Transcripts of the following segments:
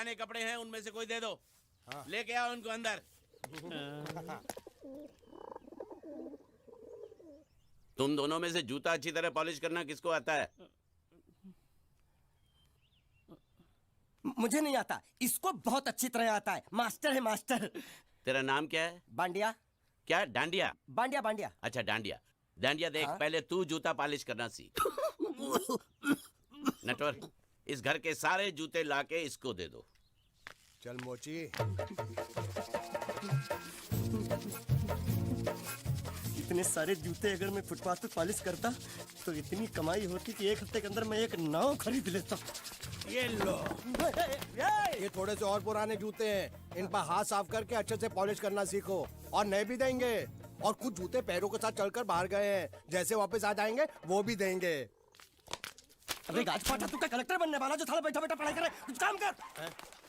पुराने कपड़े हैं उनमें से कोई दे दो। हाँ। लेके आओ उनको अंदर। तुम दोनों में से जूता अच्छी तरह पॉलिश करना किसको आता है? मुझे नहीं आता, इसको बहुत अच्छी तरह आता है। मास्टर है मास्टर। तेरा नाम क्या है? बांडिया। क्या? डांडिया? बांडिया बांडिया। अच्छा डांडिया। डांडिया देख, हाँ? पहले तू जूता पॉलिश करना सीख। नटवर, इस घर के सारे जूते लाके इसको दे दो। चल मोची। इतने सारे जूते अगर मैं फुटपाथ पे पॉलिश करता तो इतनी कमाई होती कि एक हफ्ते के अंदर मैं एक नाव खरीद लेता। ये लो, ये थोड़े से और पुराने जूते हैं, इन पर हाथ साफ करके अच्छे से पॉलिश करना सीखो। और नए भी देंगे, और कुछ जूते पैरों के साथ चलकर बाहर गए हैं, जैसे वापस आ जाएंगे वो भी देंगे। अबे गाज फाटा, तू क्या कलेक्टर बनने वाला जो साला बैठा बैठा पढ़ाई करे? कुछ काम कर।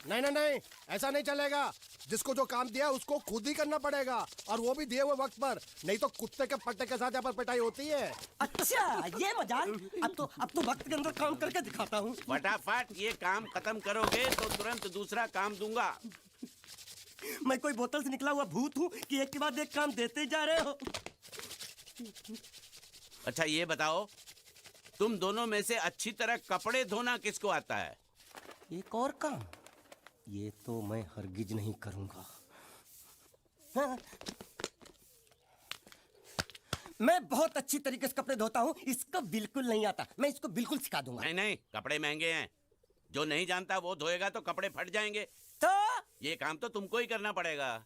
नहीं नहीं नहीं, ऐसा नहीं चलेगा। जिसको जो काम दिया उसको खुद ही करना पड़ेगा, और वो भी दिए हुए वक्त पर, नहीं तो कुत्ते के पट्टे के साथ यहाँ पर पिटाई होती है। अच्छा ये मजाक। अब तो वक्त के अंदर काम करके दिखाता हूँ। फटाफट ये काम खत्म करोगे तो तुरंत दूसरा काम दूंगा। मैं कोई बोतल से निकला हुआ भूत हूँ कि एक के बाद एक काम देते जा रहे हो? अच्छा ये बताओ, तुम दोनों में से अच्छी तरह कपड़े धोना किसको आता है? एक और काम, ये तो मैं हरगिज नहीं करूंगा। हाँ। मैं बहुत अच्छी तरीके से कपड़े धोता हूँ, इसको बिल्कुल नहीं आता। मैं इसको बिल्कुल सिखा दूंगा। नहीं नहीं, कपड़े महंगे हैं, जो नहीं जानता वो धोएगा तो कपड़े फट जाएंगे। तो ये काम तो तुमको ही करना पड़ेगा।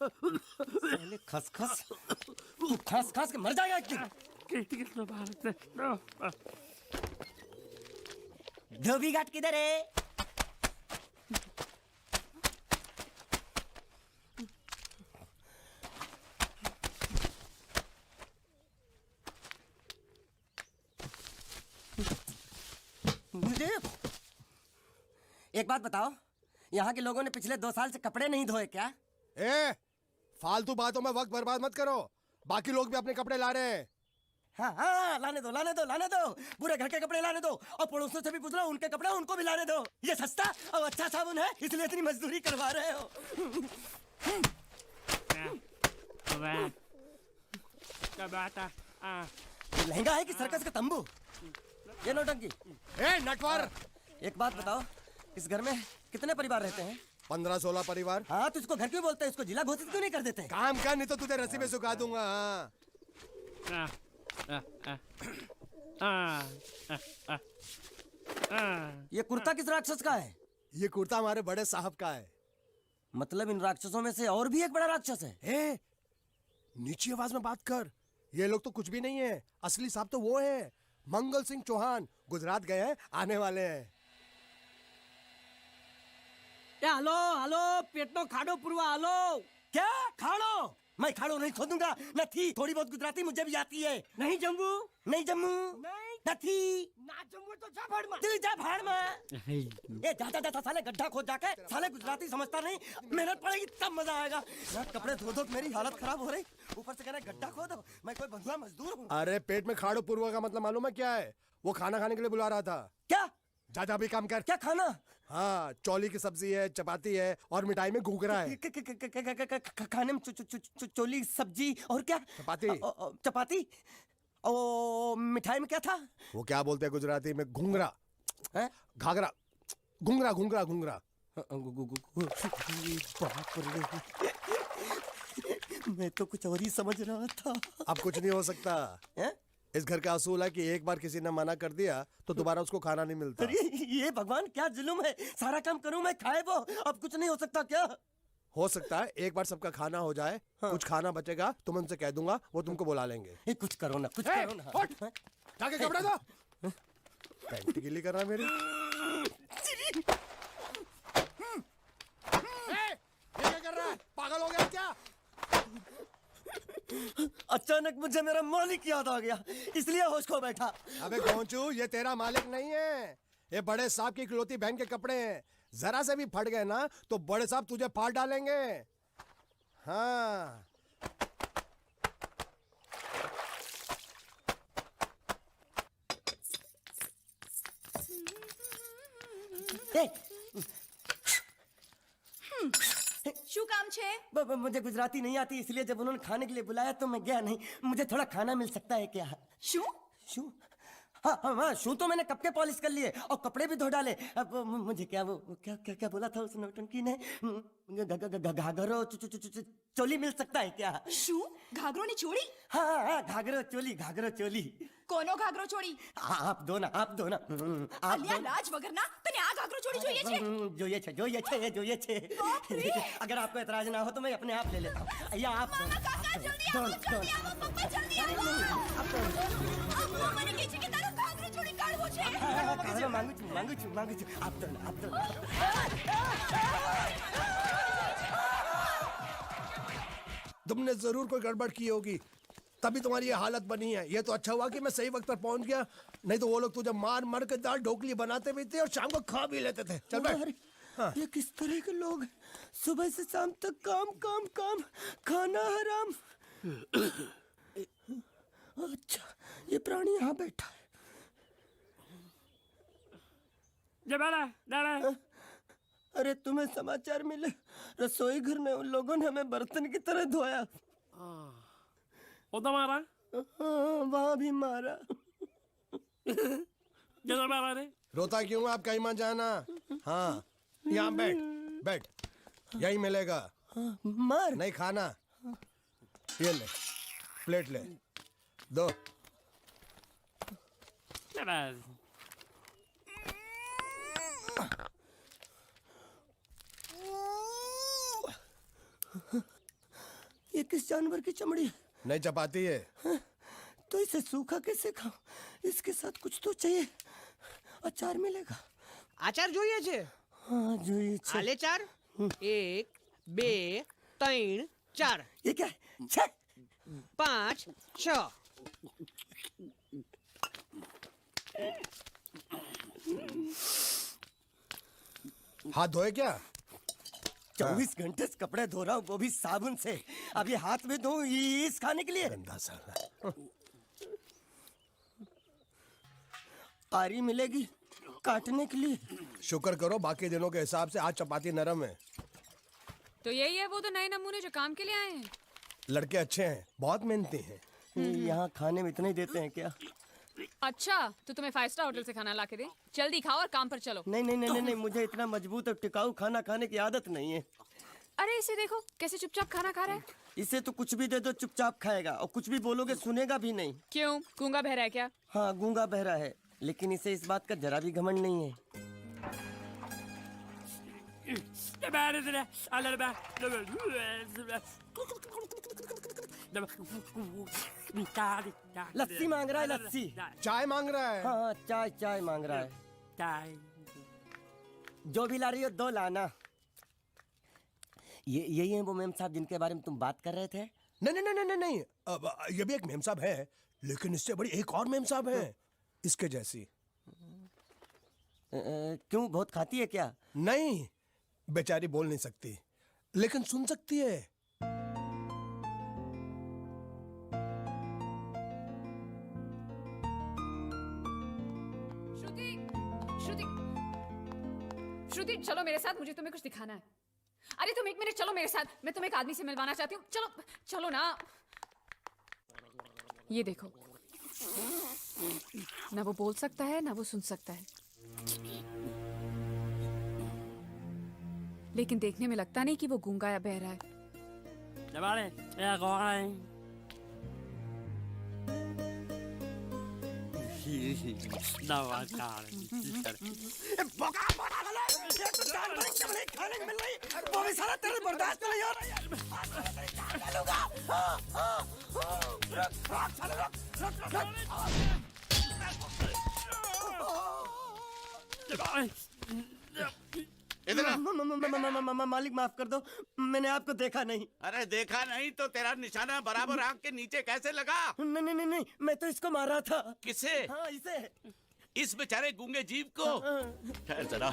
पहले खसखस, तू खस खस के मर जाएगा एक दिन। धोबी घाट किधर है? एक बात बताओ, यहाँ के लोगों ने पिछले 2 साल से कपड़े नहीं धोए क्या? फालतू बातों में वक्त बर्बाद मत करो, बाकी लोग भी अपने कपड़े ला रहे हैं। हाँ हाँ, लाने दो लाने दो लाने दो, पूरे घर के कपड़े लाने दो, और पड़ोसियों से भी पूछ लो, उनके कपड़े उनको भी लाने दो। ये सस्ता और अच्छा साबुन है, इसलिए इतनी मजदूरी करवा रहे हो। लहंगा है कि सर्कस का तंबू? ये नौटंकी। नटवर, एक बात बताओ, इस घर में कितने परिवार रहते हैं? 15-16 परिवार। हाँ, तो इसको घर क्यों बोलते हैं? इसको जिला घोषित क्यों नहीं कर देते? काम कर, नहीं तो तुझे रस्सी में सुखा दूंगा। ये कुर्ता किस राक्षस का है? ये कुर्ता हमारे बड़े साहब का है। मतलब इन राक्षसों में से और भी एक बड़ा राक्षस है? नीची आवाज में बात कर, ये लोग तो कुछ भी नहीं है। असली साहब तो वो है, मंगल सिंह चौहान, गुजरात गए हैं, आने वाले हैं। हेलो हेलो, पेटनो खाड़ो पुरवा। हेलो, क्या खाड़ो? मैं खाड़ो नहीं खोदूंगा। नहीं, थोड़ी बहुत गुजराती मुझे भी आती है। नहीं जम्मू, नहीं जम्मू, नहीं ना जम्मू तो जा भाड़ में। तू जा भाड़ में। ये जाता जाता साले गड्ढा खोद जाके, साले गुजराती समझता नहीं। मेहनत पड़ेगी तब मजा आएगा। ना कपड़े धो धो मेरी हालत खराब हो रही, ऊपर से कह रहे गड्ढा खोदो। मैं कोई बंधुआ मजदूर हूँ? अरे पेट में खाड़ो पूर्वा का मतलब मालूम है क्या है? वो खाना खाने के लिए बुला रहा था। क्या? जा भी काम कर। क्या खाना? हाँ, चौली की सब्जी है, चपाती है, और मिठाई में घूघरा है। खाने में चोली सब्जी और क्या? चपाती। चपाती। ओ, मिठाई में क्या था? वो क्या बोलते हैं गुजराती में? घूंघरा है? घाघरा, घूंघरा घूंघरा घूंघरा। बाप रे, मैं तो कुछ और ही समझ रहा था। अब कुछ नहीं हो सकता है? इस घर का असूल है कि एक बार किसी ने मना कर दिया तो दोबारा उसको खाना नहीं मिलता। अरे ये भगवान क्या जुल्म है, सारा काम करूं मैं, खाए वो। अब कुछ नहीं हो सकता क्या? हो सकता है एक बार सबका खाना हो जाए। हाँ। कुछ खाना बचेगा तो मैं उनसे कह दूंगा, वो तुमको बुला लेंगे। कुछ करो ना, कुछ करो ना। जाके कपड़े दो। पैंट गीली कर रहा है मेरी। ये क्या कर रहा है? पागल हो गया क्या? अचानक मुझे मेरा मालिक याद आ गया, इसलिए होश खो बैठा। अबे गोंचू, ये तेरा मालिक नहीं है, ये बड़े साहब की इकलौती बहन के कपड़े हैं। जरा से भी फट गए ना तो बड़े साहब तुझे फाड़ डालेंगे। हाँ, શું કામ છે? मुझे गुजराती नहीं आती, इसलिए जब उन्होंने खाने के लिए बुलाया तो मैं गया नहीं। मुझे थोड़ा खाना मिल सकता है क्या? શું? शू? हाँ, शू तो मैंने कब के पॉलिश कर लिए और कपड़े भी धो डाले। अब मुझे क्या वो क्या क्या क्या बोला था उस नौटंकी ने? घाघरो चोली मिल सकता है क्या? શું? ઘાઘરોની ચોળી? हाँ, घाघरो चोली। કોનો ઘાઘરો ચોળી? आप दो ना। आप અલ્યા લાજ વગરના, તને આ ઘાઘરો ચોળી જોઈએ છે? જોઈએ છે। अगर आपको एतराज ना हो तो मैं अपने आप ले लेता हूँ। या आप दो। કાકા જલ્દી આવો, જલ્દી આવો, પપ્પા જલ્દી આવો. અમ્મા મને કહે છે કે તારો ઘાઘરો ચોળી કાઢવો છે. मांगू छू। आप दो। तुमने जरूर कोई गड़बड़ की होगी, तभी तुम्हारी ये हालत बनी है। ये तो अच्छा हुआ कि मैं सही वक्त पर पहुंच गया, नहीं तो वो लोग तुझे मार के दाल ढोकली बनाते भी थे और शाम को खा भी लेते थे। चल बैठ। हाँ। ये किस तरह के लोग हैं? सुबह से शाम तक काम, खाना हराम। अच्छा, ये प्राणी यहाँ बैठा है। अरे तुम्हें समाचार मिले? रसोई घर में उन लोगों ने हमें बर्तन की तरह धोया। उधर मारा? वहाँ भी मारा। किधर मारा रे? रोता क्यों? आप कहीं मत जाना। हाँ, यहाँ बैठ, यही मिलेगा। मार नहीं खाना, ये ले, प्लेट ले, दो। ये किस जानवर की चमड़ी है? नहीं चपाती है। तो इसे सूखा कैसे खाऊं? इसके साथ कुछ तो चाहिए। अचार मिलेगा? આચાર જોઈએ છે? हाँ જોઈએ છે। આલે ચાર 1 2 3 4 ये क्या है? 6 5 6 हाथ धोए क्या? 24 घंटे से कपड़े धो रहा हूँ, वो भी साबुन से। अब ये हाथ में धो इस खाने के लिए? गंदा साला। आरी मिलेगी काटने के लिए? शुक्र करो बाकी दिनों के हिसाब से आज चपाती नरम है। तो यही है वो दो नए नमूने जो काम के लिए आए हैं। लड़के अच्छे हैं, बहुत मेहनती हैं। यहाँ खाने में इतना ही देते हैं क्या? अच्छा, तो तुम्हें 5 स्टार होटल से खाना ला के दे? जल्दी खाओ और काम पर चलो। नहीं, मुझे इतना मजबूत और टिकाऊ खाना खाने की आदत नहीं है। अरे इसे देखो कैसे चुपचाप खाना खा रहा है। इसे तो कुछ भी दे दो चुपचाप खाएगा, और कुछ भी बोलोगे सुनेगा भी नहीं। क्यों, गूंगा बहरा है क्या? हाँ, गूंगा बहरा है, लेकिन इसे इस बात का जरा भी घमंड नहीं है। लस्सी मांग रहा है, लस्सी। चाय मांग रहा है। हाँ, चाय मांग रहा है। जो भी ला रही हो 2 लाना। यही है वो मेम साहब जिनके बारे में तुम बात कर रहे थे? नहीं। अब ये भी एक मेम साहब है, लेकिन इससे बड़ी एक और मेम साहब है, इसके जैसी। क्यों, बहुत खाती है क्या? नहीं, बेचारी बोल नहीं सकती, लेकिन सुन सकती है। श्रुति चलो मेरे साथ, मुझे तुम्हें कुछ दिखाना है। अरे तुम 1 मिनट चलो मेरे साथ, मैं तुम्हें एक आदमी से मिलवाना चाहती हूँ। चलो ना। ये देखो, ना वो बोल सकता है ना वो सुन सकता है, लेकिन देखने में लगता नहीं कि वो गूंगा या बहरा है। खाने को मिल रही, वो भी सारा तेरे बर्दाश्त नहीं हो रहा। मालिक माफ कर दो, मैंने आपको देखा नहीं। अरे देखा नहीं तो तेरा निशाना बराबर आंख के नीचे कैसे लगा? नहीं, मैं तो इसको मारा था। किसे? हाँ, इसे। इस बेचारे गूंगे जीव को? ठहर जरा।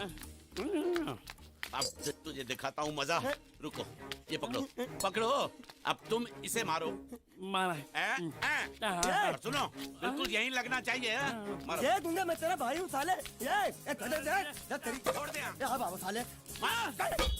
अब तुझे दिखाता हूँ मजा। रुको, ये पकड़ो पकड़ो, अब तुम इसे मारो। मारा और सुनो, बिल्कुल यहीं लगना चाहिए। मारो। ये गुंडा, मैं तेरा भाई हूँ साले। ये खड़े दे तेरी। छोड़ दे। हाँ बाबू साले। मार।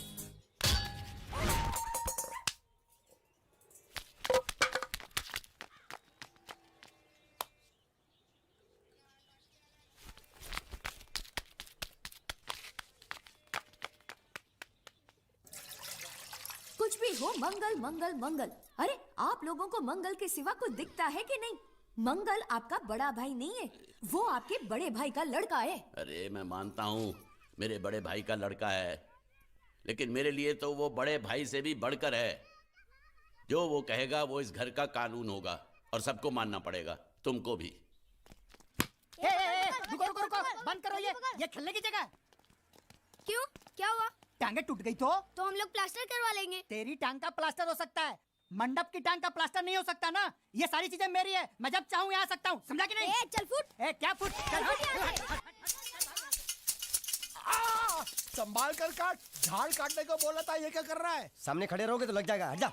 कुछ भी हो, मंगल मंगल मंगल। अरे आप लोगों को मंगल के सिवा कुछ दिखता है कि नहीं? मंगल आपका बड़ा भाई नहीं है, वो आपके बड़े भाई का लड़का है। अरे मैं मानता हूँ मेरे बड़े भाई का लड़का है, लेकिन मेरे लिए तो वो बड़े भाई से भी बढ़कर है। जो वो कहेगा वो इस घर का कानून होगा और सबको मानना पड़ेगा, तुमको भी। रुको रुको रुको, बंद करो ये खेलने की जगह। क्यों, क्या हुआ? टांगे टूट गई तो हम लोग प्लास्टर करवा लेंगे। तेरी टांग का प्लास्टर हो सकता है, मंडप की टांग का प्लास्टर नहीं हो सकता ना। ये सारी चीजें मेरी है, मैं जब चाहूँ यहाँ आ सकता हूँ, समझा कि नहीं? चल फुट। क्या फुट? चल हट। संभाल कर काट, झाड़ काटने को बोला था, ये क्या कर रहा है? सामने खड़े रहोगे तो लग जाएगा, हट जा।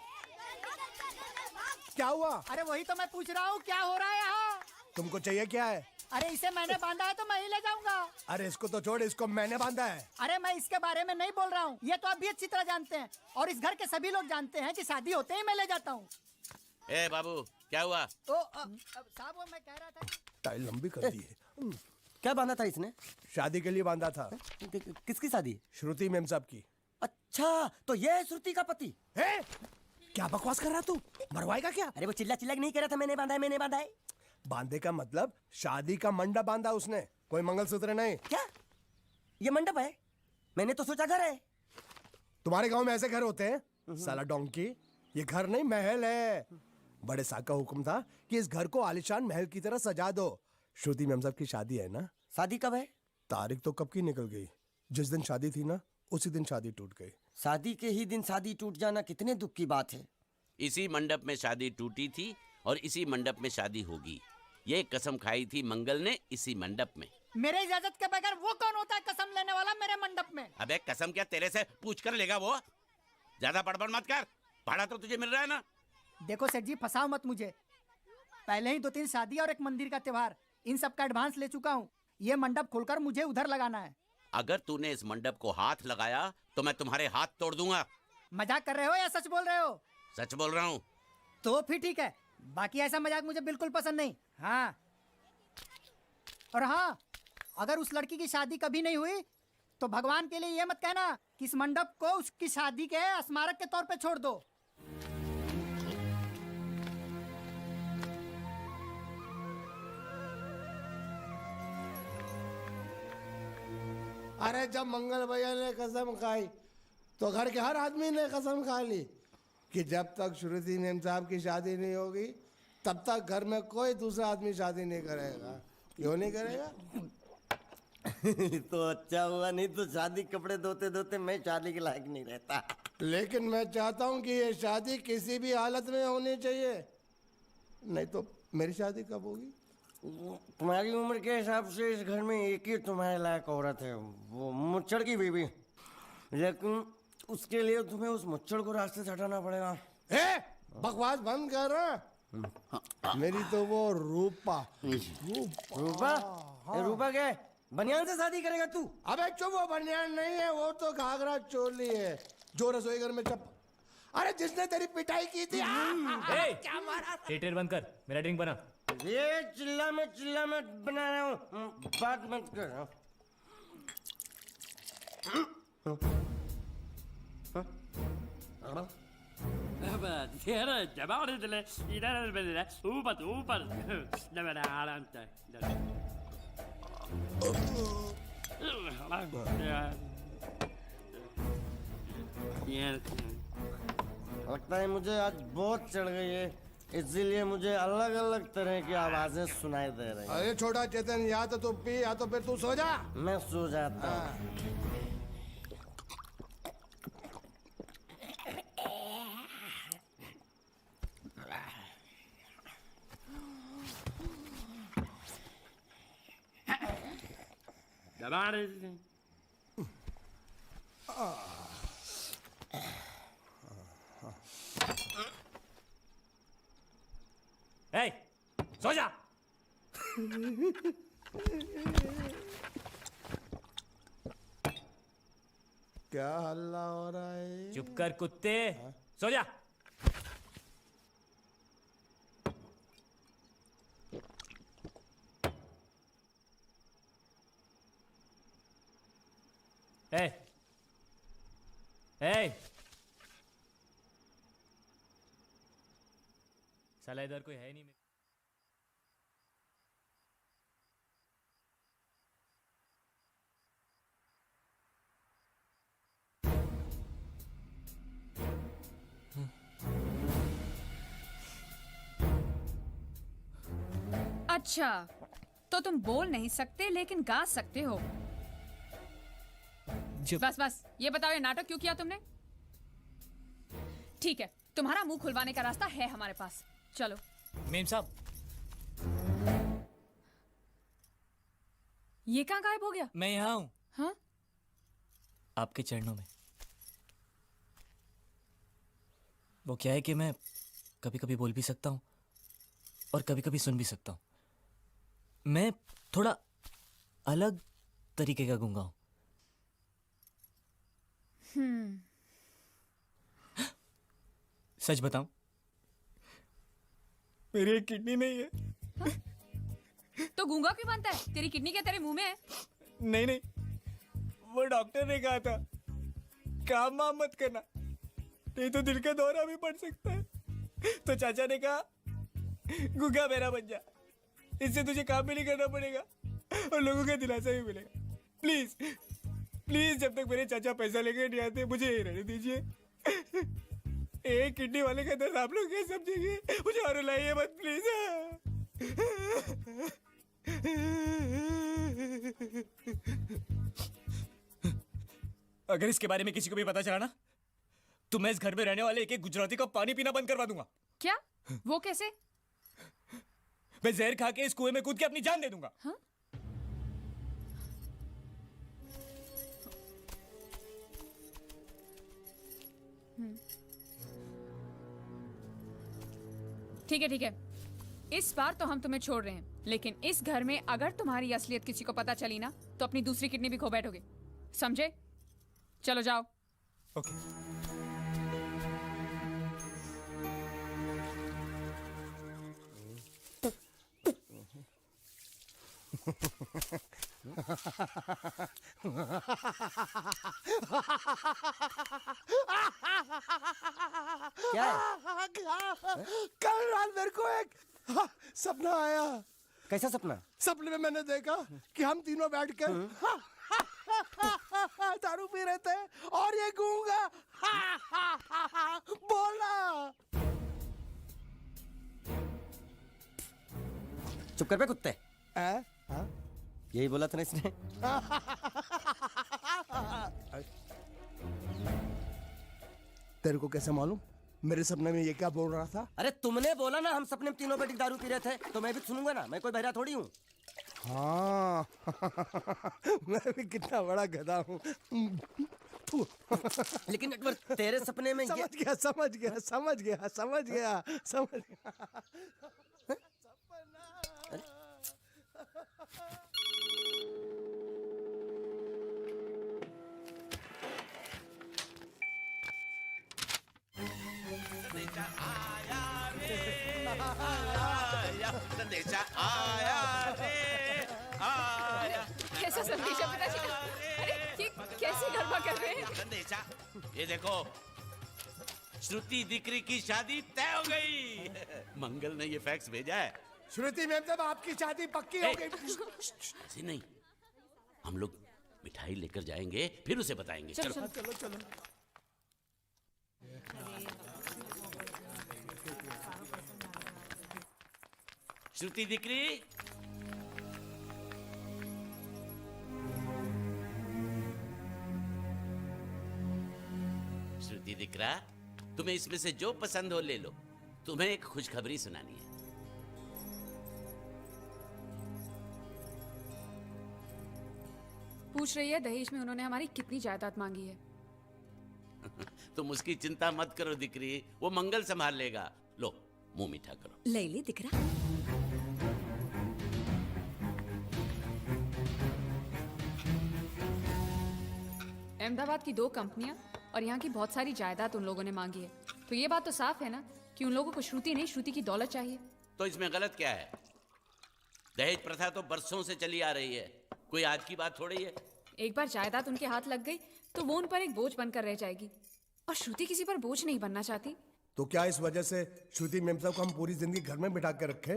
क्या हुआ? अरे वही तो मैं पूछ रहा हूँ, क्या हो रहा है यहाँ? तुमको चाहिए क्या है? अरे इसे मैंने बांधा है तो मैं ही ले जाऊंगा। अरे इसको तो छोड़, इसको मैंने बांधा है। अरे मैं इसके बारे में नहीं बोल रहा हूँ, ये तो आप भी अच्छी तरह जानते हैं और इस घर के सभी लोग जानते हैं कि शादी होते ही मैं ले जाता हूँ। ए बाबू, क्या हुआ? साहब वो मैं कह रहा था। टाइल लंबी कर दी है। क्या बांधा था इसने? शादी के लिए बांधा था। किसकी शादी? श्रुति मेम साहब की। अच्छा, तो ये है श्रुति का पति? है? क्या बकवास कर रहा तू? मरवाएगा क्या? अरे वो चिल्ला चिल्ला के नहीं कह रहा था मैंने बांधा है, मैंने बांधा है। बांधे का मतलब शादी का मंडप बांधा उसने, कोई मंगलसूत्र नहीं। क्या ये मंडप है? मैंने तो सोचा घर है। तुम्हारे गांव में ऐसे घर होते हैं? साला डोंकी, ये घर नहीं महल है। बड़े साहब का हुक्म था कि इस घर को आलीशान महल की तरह सजा दो। श्रुति मेम साहब की शादी है ना? शादी कब है? तारीख तो कब की निकल गई। जिस दिन शादी थी ना, उसी दिन शादी टूट गई। शादी के ही दिन शादी टूट जाना कितने दुख की बात है। इसी मंडप में शादी टूटी थी और इसी मंडप में शादी होगी। ये कसम खाई थी मंगल ने इसी मंडप में। मेरे इजाजत के बगैर वो कौन होता है कसम लेने वाला मेरे मंडप में? अबे कसम क्या तेरे से पूछ कर लेगा वो? ज्यादा बड़बड़ मत कर, भाड़ा तो तुझे मिल रहा है ना। देखो सेठ जी, फंसाओ मत मुझे। पहले ही 2-3 शादी और एक मंदिर का त्योहार, इन सब का एडवांस ले चुका हूँ। ये मंडप खोलकर मुझे उधर लगाना है। अगर तूने इस मंडप को हाथ लगाया तो मैं तुम्हारे हाथ तोड़ दूंगा। मजाक कर रहे हो या सच बोल रहे हो? सच बोल रहा हूँ। तो फिर ठीक है, बाकी ऐसा मजाक मुझे बिल्कुल पसंद नहीं। हाँ, और हाँ, अगर उस लड़की की शादी कभी नहीं हुई तो भगवान के लिए ये मत कहना कि इस मंडप को उसकी शादी के स्मारक के तौर पे छोड़ दो। अरे जब मंगल भैया ने कसम खाई तो घर के हर आदमी ने कसम खा ली कि जब तक श्रुति मेम साहब की शादी नहीं होगी तब तक घर में कोई दूसरा आदमी शादी नहीं करेगा। क्यों नहीं करेगा? तो अच्छा हुआ, नहीं तो शादी कपड़े धोते धोते मैं शादी के लायक नहीं रहता। लेकिन मैं चाहता हूँ कि ये शादी किसी भी हालत में होनी चाहिए, नहीं तो मेरी शादी कब होगी? तुम्हारी उम्र के हिसाब से इस घर में एक ही तुम्हारे लायक औरत है, वो मुच्छड़ की बीवी। लेकिन उसके लिए तुम्हें उस मुच्छड़ को रास्ते से हटाना पड़ेगा। बकवास बंद कर रहा। मेरी तो वो रूपा। रूपा? रूपा क्या है? बनियान से शादी करेगा तू? अबे चुप, वो बनियान नहीं है, वो तो घाघरा चोली है जो रसोई घर में अरे जिसने तेरी पिटाई की थी। क्या मारा? थिएटर बंद कर, मेरा ड्रिंक बना। ये चिल्ला में बना रहा हूँ, बात मत कर। लगता है मुझे आज बहुत चढ़ गई है, इसीलिए मुझे अलग अलग तरह की आवाजें सुनाई दे रही हैं। अरे छोटा चेतन, या तो तू पी या तो फिर तू सो जा। मैं सो जाता हूँ। ए, सो जा। क्या हल्ला हो रहा है? चुप कर कुत्ते, सो जा। ए, ए, साला इधर कोई है नहीं। अच्छा, तो तुम बोल नहीं सकते लेकिन गा सकते हो। बस बस, ये बताओ ये नाटक क्यों किया तुमने? ठीक है, तुम्हारा मुंह खुलवाने का रास्ता है हमारे पास। चलो। मेम साहब, ये कहाँ गायब हो गया? मैं यहाँ हूँ। हाँ? आपके चरणों में। वो क्या है कि मैं कभी कभी बोल भी सकता हूँ और कभी कभी सुन भी सकता हूँ। मैं थोड़ा अलग तरीके का गूंगा हूँ। सच बताऊं, मेरी एक किडनी नहीं है। तो गूंगा क्यों बनता है? तेरी किडनी क्या तेरे मुंह में है? नहीं नहीं, वो डॉक्टर ने कहा था काम वाम मत करना, नहीं तो दिल का दौरा भी पड़ सकता है। तो चाचा ने कहा गूंगा मेरा बन जा, इससे तुझे काम भी नहीं करना पड़ेगा और लोगों का दिलासा भी मिलेगा। प्लीज प्लीज, जब तक मेरे चाचा पैसा लेके नहीं आते मुझे यही रहने दीजिए। एक किडनी वाले का दर्द आप लोग कैसे समझेंगे? मुझे और रुलाइए मत प्लीज। अगर इसके बारे में किसी को भी पता चला ना, तो मैं इस घर में रहने वाले एक एक गुजराती का पानी पीना बंद करवा दूंगा। क्या? वो कैसे? मैं जहर खा के इस कुएं में कूद के अपनी जान दे दूंगा। हाँ? ठीक है ठीक है, इस बार तो हम तुम्हें छोड़ रहे हैं, लेकिन इस घर में अगर तुम्हारी असलियत किसी को पता चली ना, तो अपनी दूसरी किडनी भी खो बैठोगे। समझे? चलो जाओ। ओके। क्या है? कल रात मेरे को एक सपना आया। कैसा सपना? सपने में मैंने देखा कि हम तीनों बैठ कर दारू पी रहे थे और ये गूंगा बोला। चुप कर बे कुत्ते। हाँ? यही बोला था ना इसने। तेरे को कैसे मालूम मेरे सपने में ये क्या बोल रहा था? अरे तुमने बोला ना हम सपने में तीनों बैठ के दारू पी रहे थे, तो मैं भी सुनूंगा ना। मैं कोई बहरा थोड़ी हूँ। हाँ। मैं भी कितना बड़ा गधा हूँ। लेकिन अकबर, तेरे सपने में समझ गया समझ गया समझ गया समझ गया समझ गया। संदेशा आया रे आया। कैसा संदेशा पिताजी? अरे ये कैसे गरबा कर रहे हैं? संदेशा, ये देखो, श्रुति दिकरी की शादी तय हो गई। मंगल ने ये फैक्स भेजा है। श्रुति मैम, जब आपकी शादी पक्की हो गई। ऐसे नहीं, हम लोग मिठाई लेकर जाएंगे फिर उसे बताएंगे। चलो, चलो चलो चलो। श्रुति दिकरी, श्रुति दिकरा, तुम्हें इसमें से जो पसंद हो ले लो। तुम्हें एक खुशखबरी सुनानी है। पूछ रही है दहेज में उन्होंने हमारी कितनी जायदाद मांगी है। तुम उसकी चिंता मत करो दिकरी, वो मंगल संभाल लेगा। लो मुंह मीठा करो। ले ले दिख रहा। अहमदाबाद की 2 कंपनियां और यहाँ की बहुत सारी जायदाद उन लोगों ने मांगी है, तो ये बात तो साफ है ना कि उन लोगों को श्रुति नहीं, श्रुति की दौलत चाहिए। तो इसमें गलत क्या है? दहेज प्रथा तो बरसों से चली आ रही है, कोई आज की बात थोड़ी है। एक बार जायदाद उनके हाथ लग गई तो वो उन पर एक बोझ बनकर रह जाएगी, और श्रुति किसी पर बोझ नहीं बनना चाहती। तो क्या इस वजह से श्रुति मेम साहब को हम पूरी जिंदगी घर में बिठा के रखे?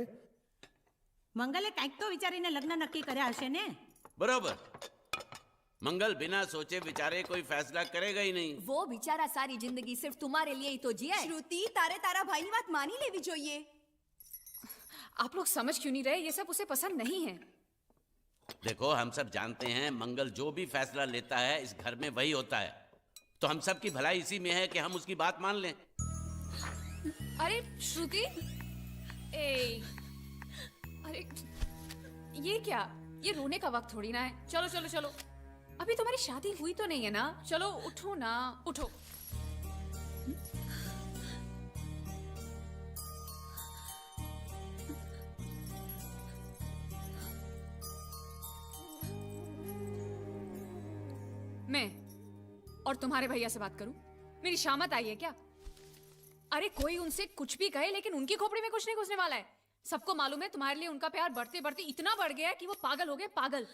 મંગલે કાંઈક તો વિચારીને લગ્ન નક્કી કર્યા હશે ને? बरोबर, मंगल बिना सोचे विचारे कोई फैसला करेगा ही नहीं। वो बेचारा सारी जिंदगी सिर्फ तुम्हारे लिए ही तो जिया है। श्रुति तारे तारा भाई ની વાત માની લેવી જોઈએ। आप लोग समझ क्यों नहीं रहे? ये सब उसे पसंद नहीं है। देखो हम सब जानते हैं मंगल जो भी फैसला लेता है इस घर में वही होता है, तो हम सब की भलाई इसी में है कि हम उसकी बात मान लें। अरे श्रुति, अरे ये क्या? ये रोने का वक्त थोड़ी ना है। चलो चलो चलो, अभी तुम्हारी शादी हुई तो नहीं है ना? चलो उठो ना, उठो। मैं और तुम्हारे भैया से बात करूं? मेरी शामत आई है क्या? अरे कोई उनसे कुछ भी कहे लेकिन उनकी खोपड़ी में कुछ नहीं घुसने वाला है। सबको मालूम है तुम्हारे लिए उनका प्यार बढ़ते बढ़ते इतना बढ़ गया है कि वो पागल हो गए, पागल।